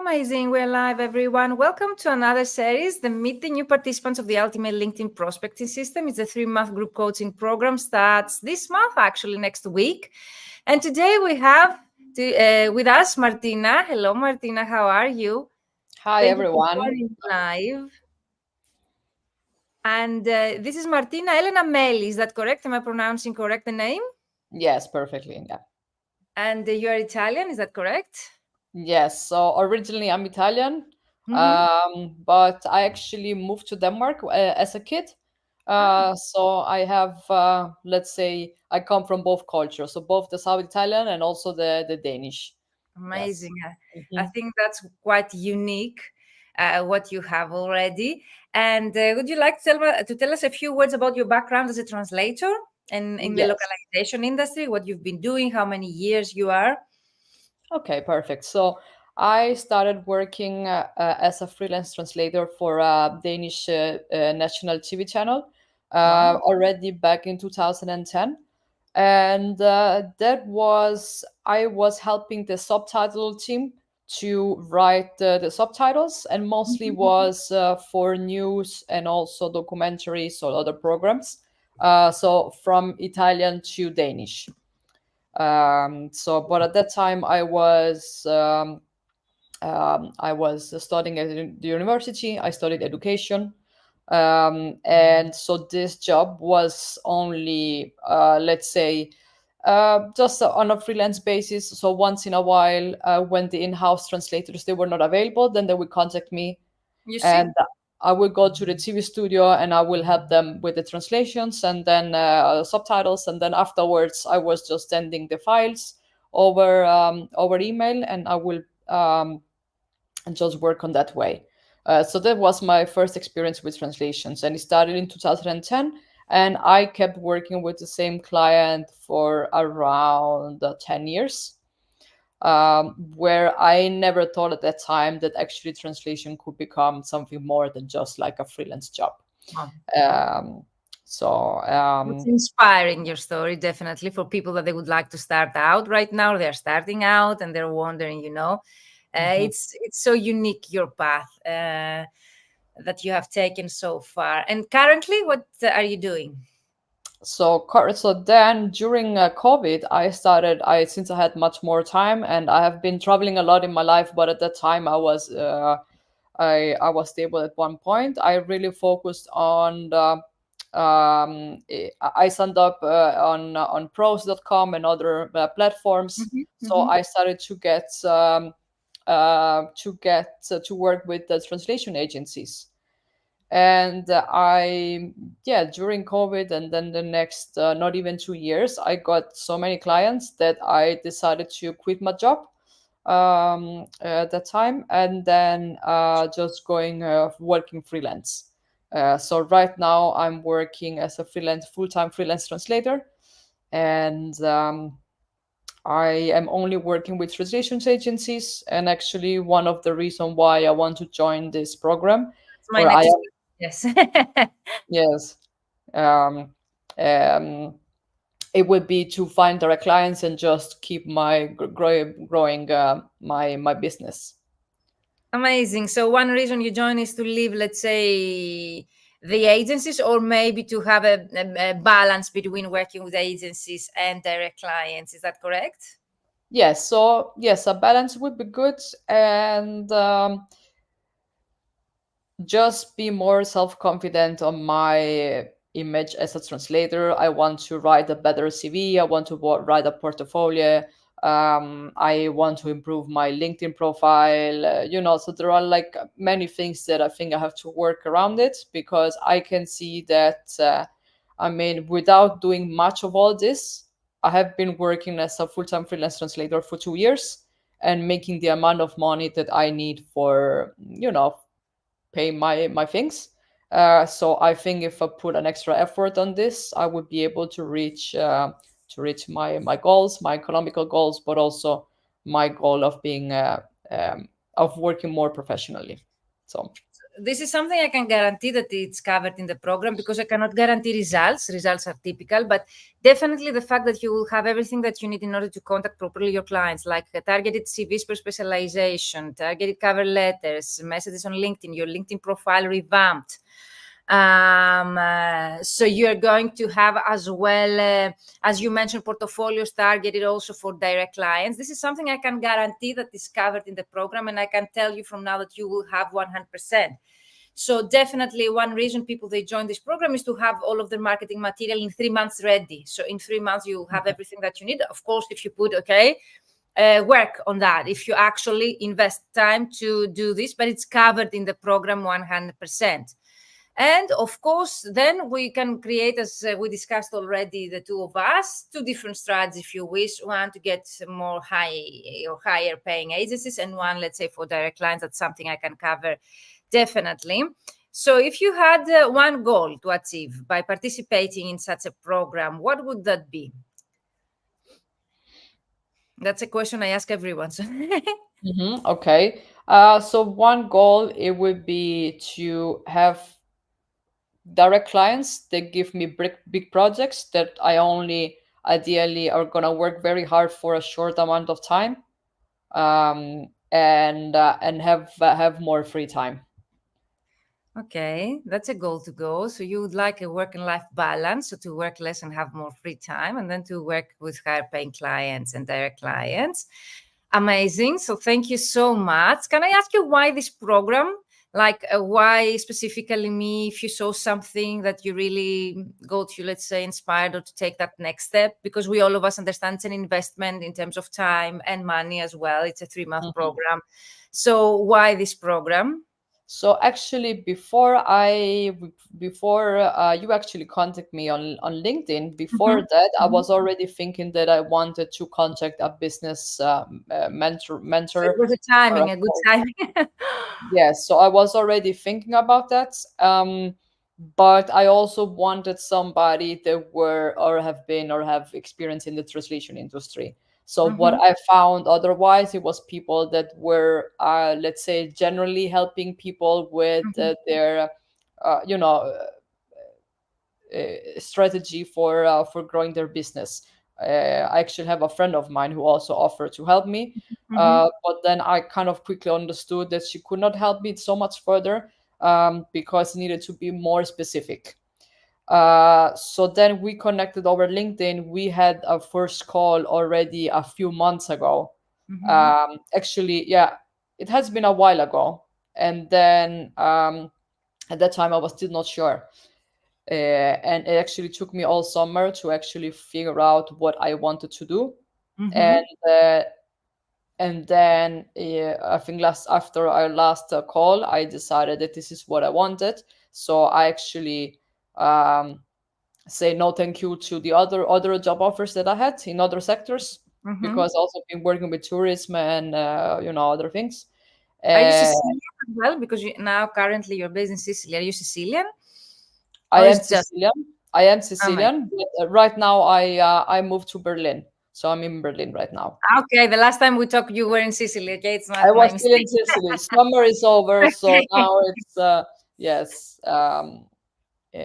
Amazing. We're live, everyone. Welcome to another series, the Meet the New Participants of the Ultimate LinkedIn Prospecting System. It's a 3-month group coaching program, starts this month, actually next week. And today we have with us Martina. Hello, Martina. How are you? Hi, Thank you for everyone. joining live. And this is Martina Elena Meli. Is that correct? Am I pronouncing correct the name? Yes, perfectly. Yeah. And you are Italian. Is that correct? Yes. So originally I'm Italian, Mm-hmm. but I actually moved to Denmark as a kid. So I have, let's say, I come from both cultures, so both the South Italian and also the Danish. Yes. Amazing. I Mhm. think that's quite unique, what you have already. And would you like to tell us a few words about your background as a translator and in the Yes. localization industry, what you've been doing, how many years you are? Okay, perfect. So I started working as a freelance translator for a Danish national TV channel Wow. already back in 2010. And I was helping the subtitle team to write the subtitles, and mostly Mhm. was for news and also documentaries or other programs. So from Italian to Danish. But at that time, I was studying at the university. I studied education, and so this job was only, let's say, just on a freelance basis. So once in a while, when the in-house translators they were not available, then they would contact me, You see? and I will go to the TV studio and I will help them with the translations and then subtitles, and then afterwards I was just sending the files over email, and I will just work on that way. So that was my first experience with translations, and it started in 2010, and I kept working with the same client for around 10 years, where I never thought at that time that actually translation could become something more than just like a freelance job. Wow. Um, so It's um, inspiring, your story, definitely, for people that they would like to start out right now. They're starting out and they're wondering, mhm. it's so unique, your path that you have taken so far. And currently, what are you doing? So then during COVID, I since I had much more time, and I have been traveling a lot in my life, but at that time I was stable at one point. I really focused on I signed up on pros.com and other platforms. Mhm, So mhm. I started to work with the translation agencies. And during COVID and then the next not even 2 years, I got so many clients that I decided to quit my job at that time, and then just going working freelance. So right now I'm working as a full-time freelance translator, and I am only working with translations agencies. And actually, one of the reason why I want to join this program, That's my or I next. am, Yes. yes, um, um, it would be to find direct clients and just keep my growing my business. Amazing. So one reason you join is to leave, let's say, the agencies, or maybe to have a balance between working with agencies and direct clients. Is that correct? Yes, so yes, a balance would be good, and just be more self-confident on my image as a translator. I want to write a better CV. I want to write a portfolio. I want to improve my LinkedIn profile. So there are like many things that I think I have to work around it, because I can see that. I mean, without doing much of all this, I have been working as a full-time freelance translator for 2 years and making the amount of money that I need for pay my things. So I think if I put an extra effort on this, I would be able to reach my goals, my economical goals, but also my goal of being of working more professionally. So this is something I can guarantee that it's covered in the program, because I cannot guarantee results. Results are typical, but definitely the fact that you will have everything that you need in order to contact properly your clients, like targeted CVs per specialization, targeted cover letters, messages on LinkedIn, your LinkedIn profile revamped. So you're going to have as well, as you mentioned, portfolios targeted also for direct clients. This is something I can guarantee that is covered in the program, and I can tell you from now that you will have 100%. So definitely one reason people they join this program is to have all of their marketing material in 3 months ready. So in 3 months you have everything that you need. Of course, if you put work on that, if you actually invest time to do this, but it's covered in the program 100%. And of course, then we can create, as we discussed already, the two of us, two different strategies, if you wish. One to get more higher paying agencies, and one, let's say, for direct clients. That's something I can cover definitely. So if you had one goal to achieve by participating in such a program, what would that be? That's a question I ask everyone. Okay. So one goal it would be to have direct clients that give me big projects that I only ideally are gonna work very hard for a short amount of time, and have more free time. Okay, that's a goal to go. So you would like a work and life balance, so to work less and have more free time, and then to work with higher paying clients and direct clients. Amazing. So thank you so much. Can I ask you why this program? Like, why specifically me? If you saw something that you really got you, let's say, inspired or to take that next step, because we all of us understand it's an investment in terms of time and money as well. It's a 3-month Mhm. program. So why this program? So actually, before you actually contact me on LinkedIn, before Mhm. that, I Mhm. was already thinking that I wanted to contact a business So it mentor was a or a timing, a good coach. timing. Yes, so I was already thinking about that. But I also wanted somebody that were or have been or have experience in the translation industry. So what Mhm, I found otherwise, it was people that were, let's say, generally helping people with mhm, their, you know, strategy for growing their business. I actually have a friend of mine who also offered to help me, mhm, but then I kind of quickly understood that she could not help me so much further, because it needed to be more specific. So then we connected over LinkedIn. We had a first call already a few months ago. mhm, Actually, yeah, it has been a while ago. And then at that time, I was still not sure. And it actually took me all summer to actually figure out what I wanted to do. And mhm, uh, and then I think last after our last call, I decided that this is what I wanted. So I actually say no thank you to the other job offers that I had in other sectors, mhm. because I also been working with tourism and other things. Are you Uh, Sicilian as well? Because now currently you're based in Sicily. Are you Sicilian, I or am is just Sicilian. I am Amazing? Sicilian, but right now I moved to Berlin, so I'm in Berlin right now. Okay, the last time we talked, you were in Sicily. Okay, it's I not my was still in mistake. Sicily. Summer is over, so Okay. now it's yes.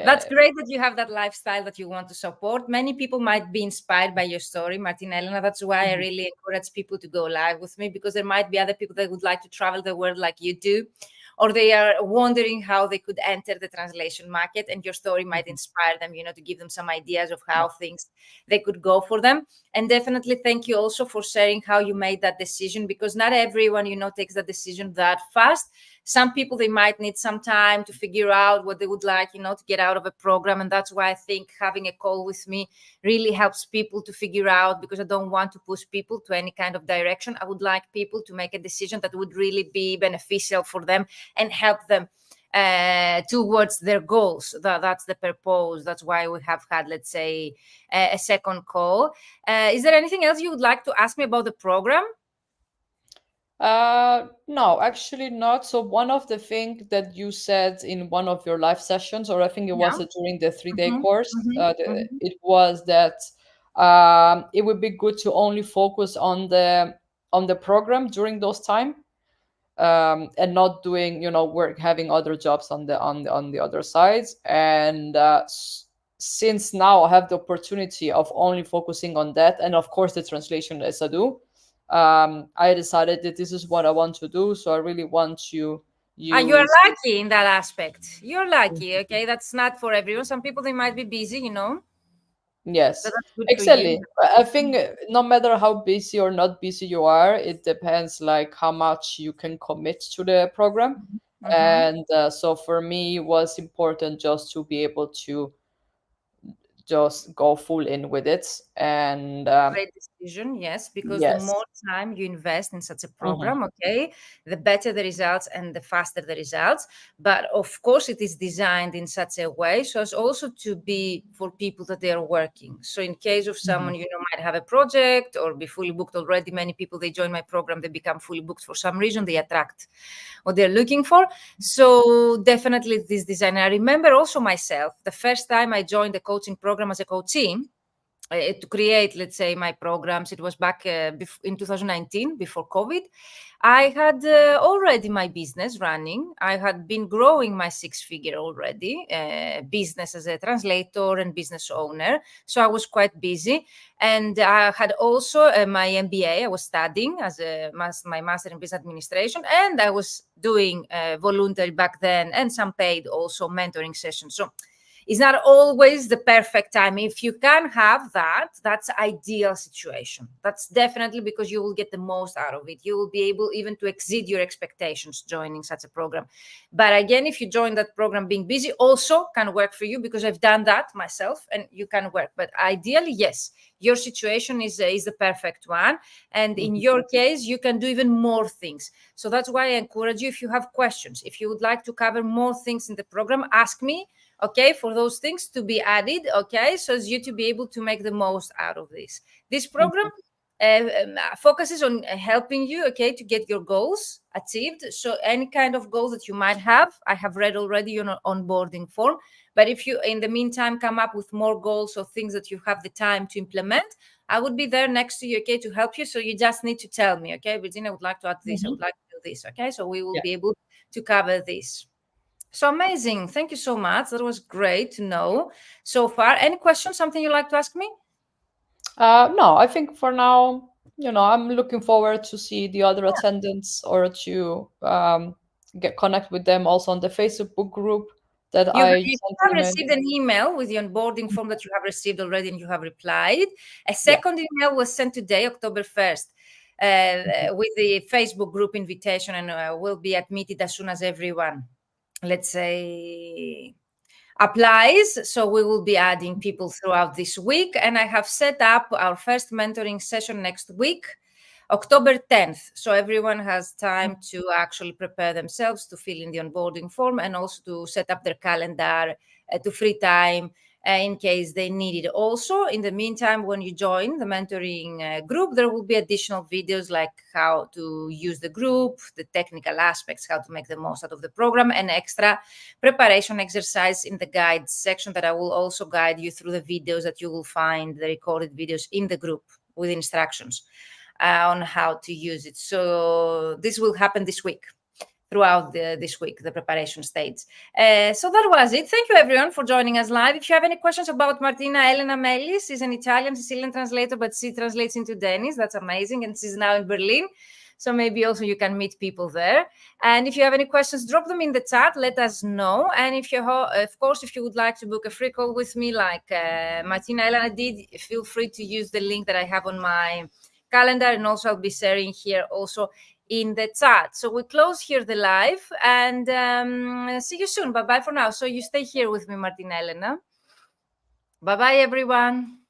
That's Yeah. great that you have that lifestyle that you want to support. Many people might be inspired by your story, Martina Elena. That's why I Mhm. really encourage people to go live with me, because there might be other people that would like to travel the world like you do, or they are wondering how they could enter the translation market, and your story might Mhm. inspire them, to give them some ideas of Yeah. how things they could go for them. And definitely thank you also for sharing how you made that decision, because not everyone, takes that decision that fast. Some people, they might need some time to figure out what they would like, to get out of a program. And that's why I think having a call with me really helps people to figure out, because I don't want to push people to any kind of direction. I would like people to make a decision that would really be beneficial for them and help them towards their goals. That's the purpose. That's why we have had, let's say, a second call. Is there anything else you would like to ask me about the program? No, actually not. So one of the things that you said in one of your live sessions, or I think it Yeah. was during the 3 day Hmm. course, Hmm. Hmm. it was that it would be good to only focus on the program during those time. and not doing, work, having other jobs on the other sides. And since now I have the opportunity of only focusing on that, and of course the translation as I do, I decided that this is what I want to do. So I really want to You're use. lucky in that aspect. You're lucky. Okay, that's not for everyone. Some people, they might be busy, but Yes, that's good for you. exactly. I think no matter how busy or not busy you are, it depends like how much you can commit to the program. Mhm. And so for me, it was important just to be able to just go full in with it. And Great decision, yes, because the yes. more time you invest in such a Hmm. program, okay, the better the results and the faster the results. But of course, it is designed in such a way so as also to be for people that they are working. So, in case of Hmm. someone might have a project or be fully booked already, many people they join my program, they become fully booked for some reason, they attract what they're looking for. So, definitely this design. I remember also myself the first time I joined the coaching program as a coachee to create, let's say, my programs. It was back in 2019, before COVID. I had already my business running. I had been growing my six-figure already business as a translator and business owner. So I was quite busy. And I had also my MBA. I was studying as my master in business administration. And I was doing voluntary back then and some paid also mentoring sessions. So it's not always the perfect time. If you can have that, that's ideal situation. That's definitely because you will get the most out of it. You will be able even to exceed your expectations joining such a program. But again, if you join that program being busy, also can work for you, because I've done that myself and you can work. But ideally, yes, your situation is the perfect one. And in your case, you can do even more things. So that's why I encourage you, if you have questions, if you would like to cover more things in the program, ask me, okay, for those things to be added, okay, so as you to be able to make the most out of this program. Focuses on helping you, okay, to get your goals achieved. So any kind of goal that you might have, I have read already your onboarding form. But if you in the meantime come up with more goals or things that you have the time to implement, I would be there next to you, okay, to help you. So you just need to tell me, okay, Virginia, I would like to add this, I would Hmm. like to do this, okay, so we will Yeah. be able to cover this. So amazing. Thank you so much. That was great to know so far. Any questions? Something you'd like to ask me? No, I think for now, I'm looking forward to see the other attendants, or to get connect with them also on the Facebook group that You have, I you sent have email. received an email with the onboarding form that you have received already and you have replied. A Yeah. second email was sent today, October 1st, with the Facebook group invitation, and will be admitted as soon as everyone, let's say, applies. So we will be adding people throughout this week. And I have set up our first mentoring session next week, October 10th. So everyone has time to actually prepare themselves to fill in the onboarding form and also to set up their calendar to free time in case they need it. Also, in the meantime, when you join the mentoring group, there will be additional videos like how to use the group, the technical aspects, how to make the most out of the program, and extra preparation exercise in the guides section that I will also guide you through the videos that you will find, the recorded videos in the group with instructions on how to use it. So this will happen this week, throughout this week, the preparation stage. So that was it. Thank you, everyone, for joining us live. If you have any questions about Martina Elena Melis, she's an Italian Sicilian translator, but she translates into Danish. That's amazing. And she's now in Berlin. So maybe also you can meet people there. And if you have any questions, drop them in the chat. Let us know. And if you, of course, if you would like to book a free call with me, like Martina Elena did, feel free to use the link that I have on my calendar, and also I'll be sharing here also in the chat. So we close here the live, and see you soon. Bye bye for now. So you stay here with me, Martina Elena. Bye bye, everyone.